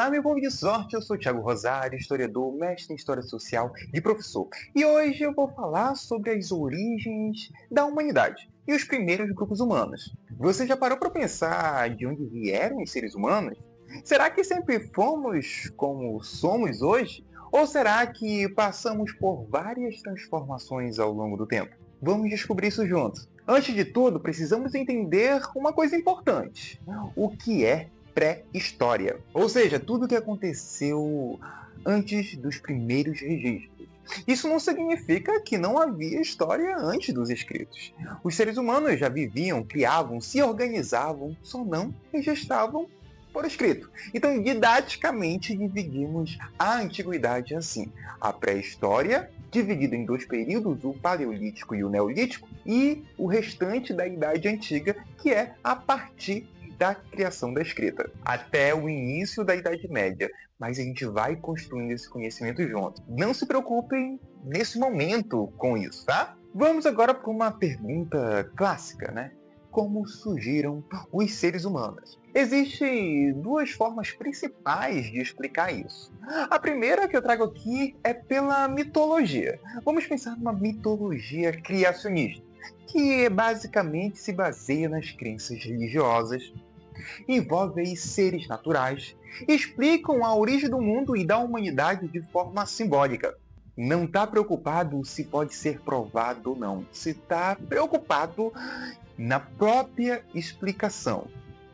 Olá, meu povo de sorte, eu sou Thiago Rosário, historiador, mestre em História Social e professor. E hoje eu vou falar sobre as origens da humanidade e os primeiros grupos humanos. Você já parou para pensar de onde vieram os seres humanos? Será que sempre fomos como somos hoje? Ou será que passamos por várias transformações ao longo do tempo? Vamos descobrir isso juntos. Antes de tudo, precisamos entender uma coisa importante: o que é pré-história, ou seja, tudo o que aconteceu antes dos primeiros registros. Isso não significa que não havia história antes dos escritos. Os seres humanos já viviam, criavam, se organizavam, só não registravam por escrito. Então, didaticamente, dividimos a antiguidade assim: a pré-história, dividida em dois períodos, o Paleolítico e o Neolítico, e o restante da Idade Antiga, que é a partir da criação da escrita, até o início da Idade Média. Mas a gente vai construindo esse conhecimento junto. Não se preocupem nesse momento com isso, tá? Vamos agora para uma pergunta clássica, né? Como surgiram os seres humanos? Existem duas formas principais de explicar isso. A primeira que eu trago aqui é pela mitologia. Vamos pensar numa mitologia criacionista, que basicamente se baseia nas crenças religiosas, envolve aí seres naturais, explicam a origem do mundo e da humanidade de forma simbólica. Não está preocupado se pode ser provado ou não. Se está preocupado na própria explicação,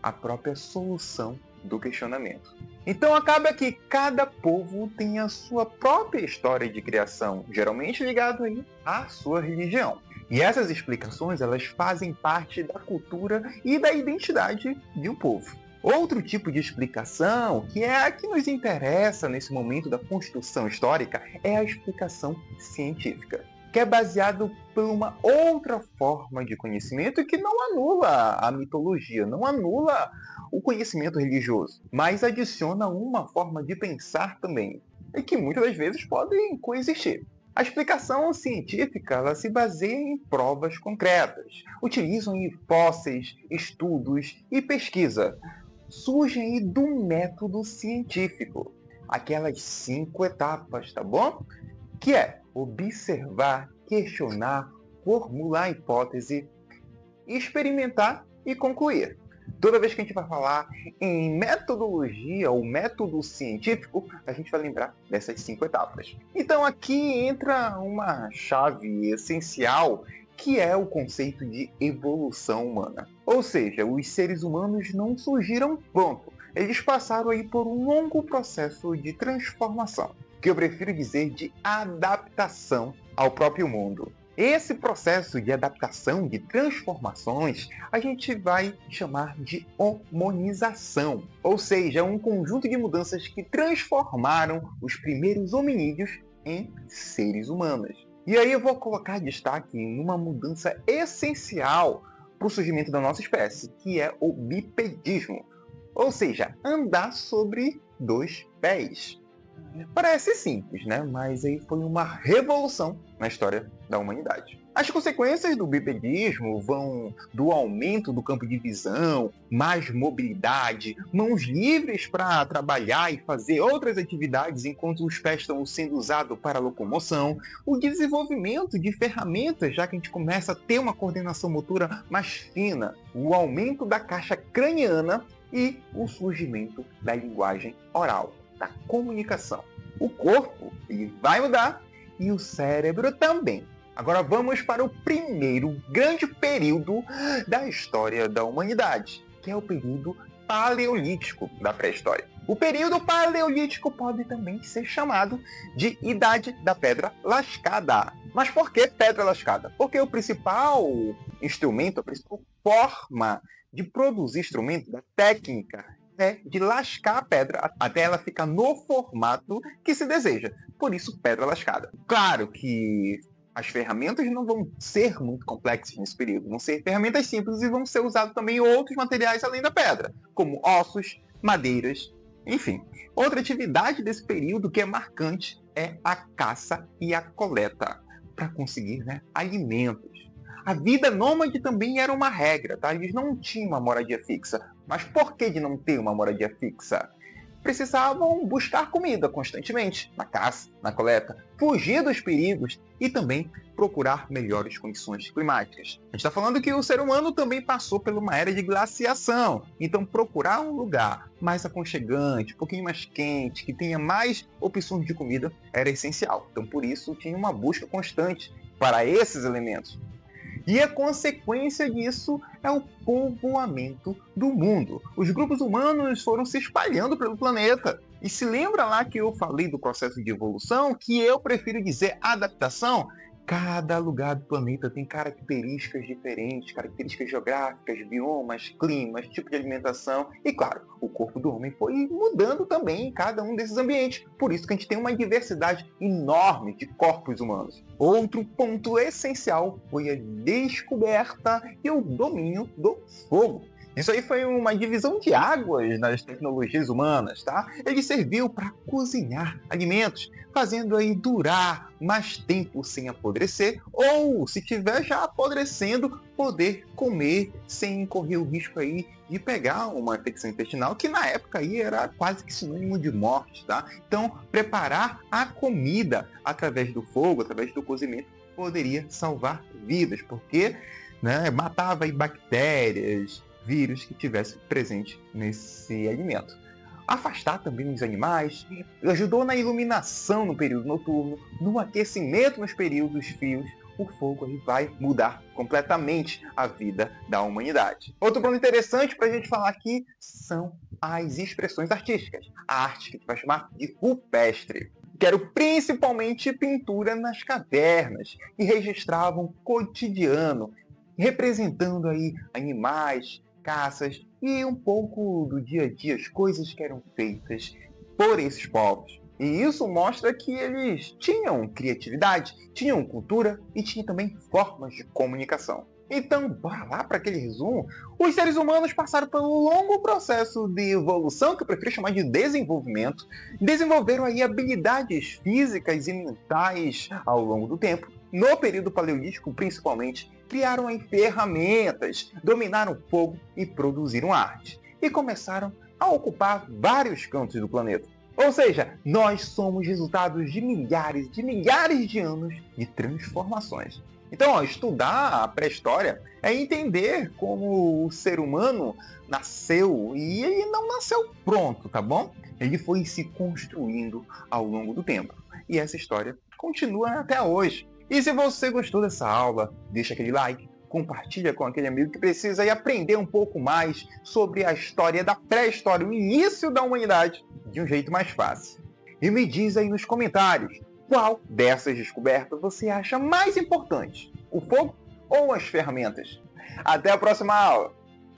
a própria solução do questionamento. Então acaba que cada povo tem a sua própria história de criação, geralmente ligado aí à sua religião. E essas explicações, elas fazem parte da cultura e da identidade de um povo. Outro tipo de explicação, que é a que nos interessa nesse momento da construção histórica, é a explicação científica, que é baseado por uma outra forma de conhecimento que não anula a mitologia, não anula o conhecimento religioso, mas adiciona uma forma de pensar também, e que muitas das vezes podem coexistir. A explicação científica, ela se baseia em provas concretas, utilizam hipóteses, estudos e pesquisa. Surgem do método científico, aquelas 5 etapas, tá bom? Que é observar, questionar, formular hipótese, experimentar e concluir. Toda vez que a gente vai falar em metodologia ou método científico, a gente vai lembrar dessas 5 etapas. Então aqui entra uma chave essencial, que é o conceito de evolução humana. Ou seja, os seres humanos não surgiram pronto. Eles passaram aí por um longo processo de transformação, que eu prefiro dizer de adaptação ao próprio mundo. Esse processo de adaptação, de transformações, a gente vai chamar de homonização, ou seja, um conjunto de mudanças que transformaram os primeiros hominídeos em seres humanos. E aí eu vou colocar destaque em uma mudança essencial para o surgimento da nossa espécie, que é o bipedismo, ou seja, andar sobre 2 pés. Parece simples, né? Mas aí foi uma revolução na história da humanidade. As consequências do bipedismo vão do aumento do campo de visão, mais mobilidade, mãos livres para trabalhar e fazer outras atividades enquanto os pés estão sendo usados para locomoção, o desenvolvimento de ferramentas, já que a gente começa a ter uma coordenação motora mais fina, o aumento da caixa craniana e o surgimento da linguagem oral, da comunicação. O corpo, ele vai mudar e o cérebro também. Agora vamos para o primeiro grande período da história da humanidade, que é o período paleolítico da pré-história. O período paleolítico pode também ser chamado de Idade da Pedra Lascada. Mas por que pedra lascada? Porque o principal instrumento, a principal forma de produzir instrumento, da técnica, é de lascar a pedra até ela ficar no formato que se deseja. Por isso, pedra lascada. Claro que as ferramentas não vão ser muito complexas nesse período. Vão ser ferramentas simples e vão ser usados também outros materiais além da pedra, como ossos, madeiras, enfim. Outra atividade desse período que é marcante é a caça e a coleta, para conseguir, alimentos. A vida nômade também era uma regra, tá? Eles não tinham uma moradia fixa. Mas por que de não ter uma moradia fixa? precisavam buscar comida constantemente, na caça, na coleta, fugir dos perigos e também procurar melhores condições climáticas. A gente está falando que o ser humano também passou por uma era de glaciação, então procurar um lugar mais aconchegante, um pouquinho mais quente, que tenha mais opções de comida era essencial. Então por isso tinha uma busca constante para esses elementos. E a consequência disso é o povoamento do mundo. Os grupos humanos foram se espalhando pelo planeta. E se lembra lá que eu falei do processo de evolução, que eu prefiro dizer adaptação? Cada lugar do planeta tem características diferentes, características geográficas, biomas, climas, tipo de alimentação. E claro, o corpo do homem foi mudando também em cada um desses ambientes. Por isso que a gente tem uma diversidade enorme de corpos humanos. Outro ponto essencial foi a descoberta e o domínio do fogo. Isso aí foi uma divisão de águas nas tecnologias humanas, tá? Ele serviu para cozinhar alimentos, fazendo aí durar mais tempo sem apodrecer, ou, se tiver já apodrecendo, poder comer sem correr o risco aí de pegar uma infecção intestinal, que na época aí era quase que sinônimo de morte, tá? Então, preparar a comida através do fogo, através do cozimento, poderia salvar vidas, porque matava aí bactérias, vírus que tivesse presente nesse alimento. Afastar também os animais, ajudou na iluminação no período noturno, no aquecimento nos períodos frios. O fogo aí vai mudar completamente a vida da humanidade. Outro ponto interessante para a gente falar aqui são as expressões artísticas. A arte que a gente vai chamar de rupestre, que era principalmente pintura nas cavernas, que registravam o cotidiano, representando aí animais, caças e um pouco do dia a dia, as coisas que eram feitas por esses povos. E isso mostra que eles tinham criatividade, tinham cultura e tinham também formas de comunicação. Então, bora lá para aquele resumo. Os seres humanos passaram por um longo processo de evolução, que eu prefiro chamar de desenvolvimento. Desenvolveram aí habilidades físicas e mentais ao longo do tempo. No período paleolítico, principalmente, criaram aí ferramentas, dominaram o fogo e produziram arte. E começaram a ocupar vários cantos do planeta. Ou seja, nós somos resultados de milhares de anos de transformações. Então, estudar a pré-história é entender como o ser humano nasceu e ele não nasceu pronto, tá bom? Ele foi se construindo ao longo do tempo. E essa história continua até hoje. E se você gostou dessa aula, deixa aquele like, compartilha com aquele amigo que precisa aí aprender um pouco mais sobre a história da pré-história, o início da humanidade, de um jeito mais fácil. E me diz aí nos comentários, qual dessas descobertas você acha mais importante? O fogo ou as ferramentas? Até a próxima aula!